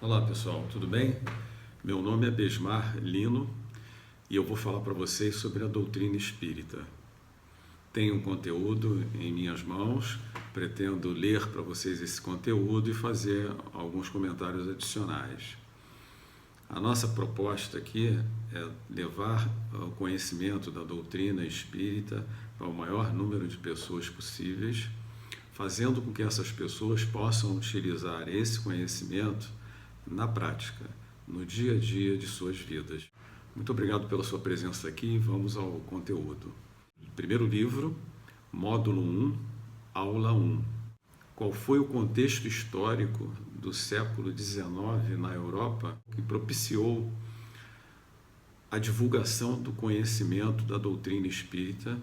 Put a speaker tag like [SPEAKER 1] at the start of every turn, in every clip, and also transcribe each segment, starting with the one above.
[SPEAKER 1] Olá pessoal, tudo bem? Meu nome é Besmar Lino e eu vou falar para vocês sobre a doutrina espírita. Tenho um conteúdo em minhas mãos, pretendo ler para vocês esse conteúdo e fazer alguns comentários adicionais. A nossa proposta aqui é levar o conhecimento da doutrina espírita para o maior número de pessoas possíveis, fazendo com que essas pessoas possam utilizar esse conhecimento na prática, no dia a dia de suas vidas. Muito obrigado pela sua presença aqui. Vamos ao conteúdo. Primeiro livro, módulo 1, aula 1. Qual foi o contexto histórico do século XIX na Europa que propiciou a divulgação do conhecimento da doutrina espírita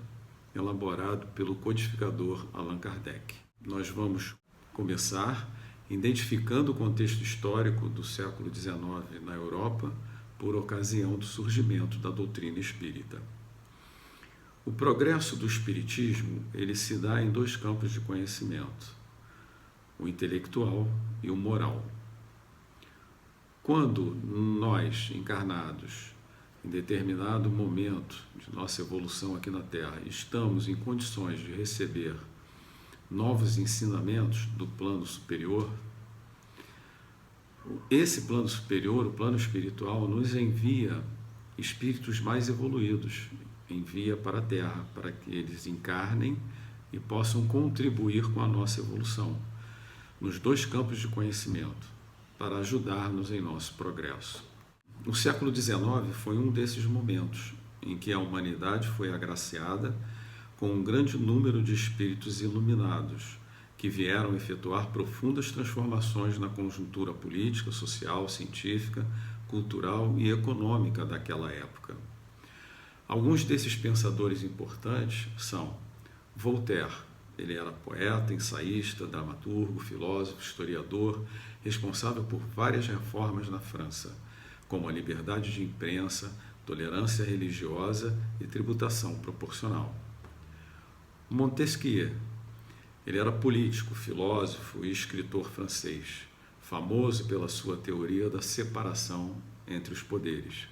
[SPEAKER 1] elaborado pelo codificador Allan Kardec? Nós vamos começar identificando o contexto histórico do século XIX na Europa por ocasião do surgimento da doutrina espírita. O progresso do espiritismo ele se dá em dois campos de conhecimento, o intelectual e o moral. Quando nós, encarnados, em determinado momento de nossa evolução aqui na Terra, estamos em condições de receber novos ensinamentos do plano superior, esse plano superior, o plano espiritual, nos envia espíritos mais evoluídos, envia para a Terra, para que eles encarnem e possam contribuir com a nossa evolução, nos dois campos de conhecimento, para ajudar-nos em nosso progresso. O século XIX foi um desses momentos em que a humanidade foi agraciada com um grande número de espíritos iluminados, que vieram efetuar profundas transformações na conjuntura política, social, científica, cultural e econômica daquela época. Alguns desses pensadores importantes são Voltaire. Ele era poeta, ensaísta, dramaturgo, filósofo, historiador, responsável por várias reformas na França, como a liberdade de imprensa, tolerância religiosa e tributação proporcional. Montesquieu. Ele era político, filósofo e escritor francês, famoso pela sua teoria da separação entre os poderes.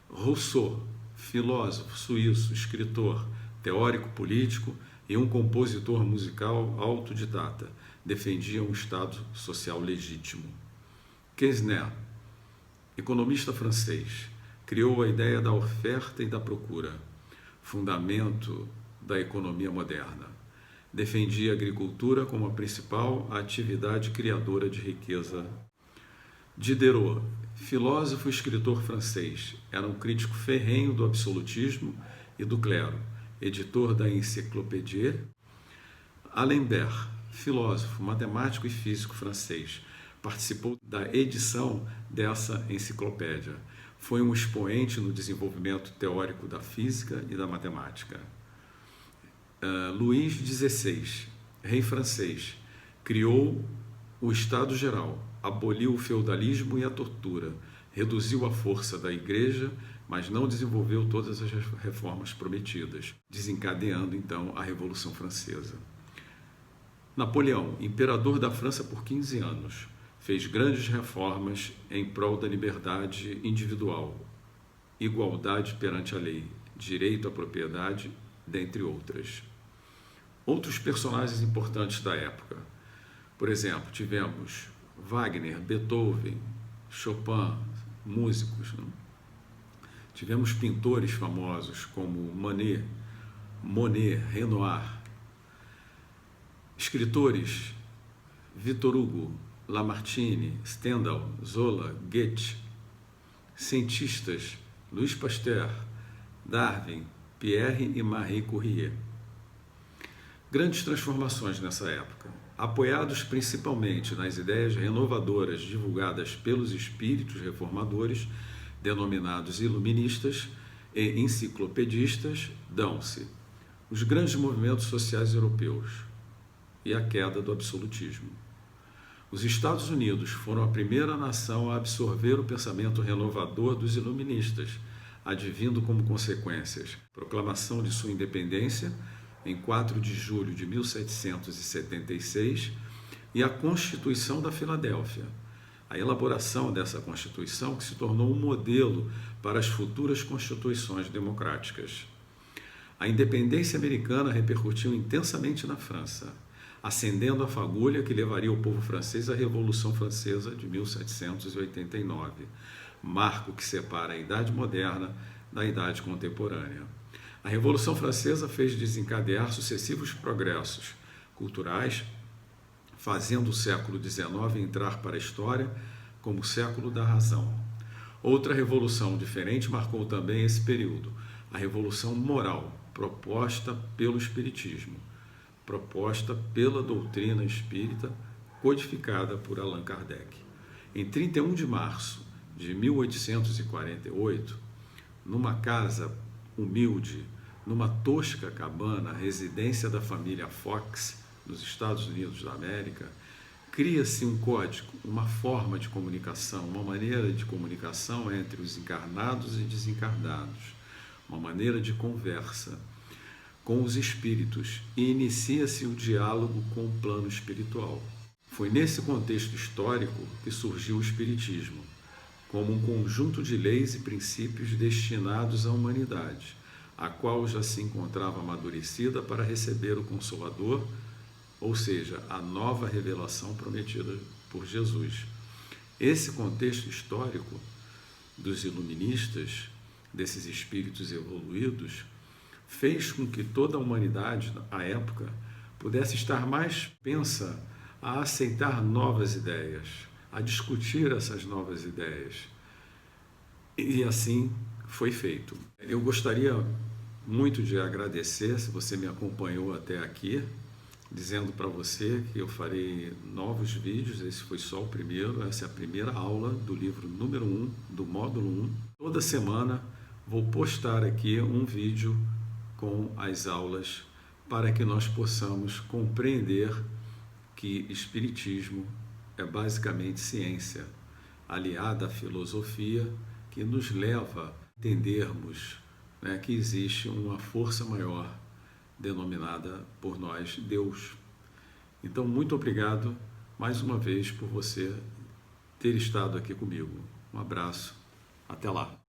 [SPEAKER 1] Rousseau, filósofo suíço, escritor, teórico político e um compositor musical autodidata, defendia um Estado social legítimo. Quesnel, economista francês, criou a ideia da oferta e da procura, fundamento da economia moderna. Defendia a agricultura como a principal atividade criadora de riqueza. Diderot, filósofo e escritor francês, era um crítico ferrenho do absolutismo e do clero, editor da Encyclopédie. Alembert, filósofo, matemático e físico francês, participou da edição dessa enciclopédia. Foi um expoente no desenvolvimento teórico da física e da matemática. Luís XVI, rei francês, criou o Estado Geral, aboliu o feudalismo e a tortura, reduziu a força da Igreja, mas não desenvolveu todas as reformas prometidas, desencadeando então a Revolução Francesa. Napoleão, imperador da França por 15 anos, fez grandes reformas em prol da liberdade individual, igualdade perante a lei, direito à propriedade, dentre outras. Outros personagens importantes da época. Por exemplo, tivemos Wagner, Beethoven, Chopin, músicos. Tivemos pintores famosos como Manet, Monet, Renoir. Escritores, Victor Hugo, Lamartine, Stendhal, Zola, Goethe. Cientistas, Louis Pasteur, Darwin, Pierre e Marie Curie. Grandes transformações nessa época, apoiados principalmente nas ideias renovadoras divulgadas pelos espíritos reformadores, denominados iluministas e enciclopedistas, dão-se os grandes movimentos sociais europeus e a queda do absolutismo. Os Estados Unidos foram a primeira nação a absorver o pensamento renovador dos iluministas, advindo como consequências a proclamação de sua independência em 4 de julho de 1776 e a Constituição da Filadélfia, a elaboração dessa Constituição, que se tornou um modelo para as futuras constituições democráticas. A independência americana repercutiu intensamente na França, acendendo a fagulha que levaria o povo francês à Revolução Francesa de 1789, marco que separa a Idade Moderna da Idade Contemporânea. A Revolução Francesa fez desencadear sucessivos progressos culturais, fazendo o século XIX entrar para a história como o século da razão. Outra revolução diferente marcou também esse período, a Revolução Moral, proposta pelo Espiritismo, proposta pela doutrina espírita, codificada por Allan Kardec. Em 31 de março de 1848, numa casa humilde, numa tosca cabana, residência da família Fox, nos Estados Unidos da América, cria-se um código, uma forma de comunicação, uma maneira de comunicação entre os encarnados e desencarnados, uma maneira de conversa com os espíritos, e inicia-se o diálogo com o plano espiritual. Foi nesse contexto histórico que surgiu o Espiritismo, como um conjunto de leis e princípios destinados à humanidade, a qual já se encontrava amadurecida para receber o Consolador, ou seja, a nova revelação prometida por Jesus. Esse contexto histórico dos iluministas, desses espíritos evoluídos, fez com que toda a humanidade, à época, pudesse estar mais propensa a aceitar novas ideias, a discutir essas novas ideias. E assim foi feito. Eu gostaria muito de agradecer, se você me acompanhou até aqui, dizendo para você que eu farei novos vídeos. Esse foi só o primeiro, essa é a primeira aula do livro número 1, do módulo 1. Toda semana vou postar aqui um vídeo com as aulas para que nós possamos compreender que Espiritismo é basicamente ciência, aliada à filosofia, que nos leva a entendermos, né, que existe uma força maior denominada por nós Deus. Então, muito obrigado mais uma vez por você ter estado aqui comigo. Um abraço, até lá.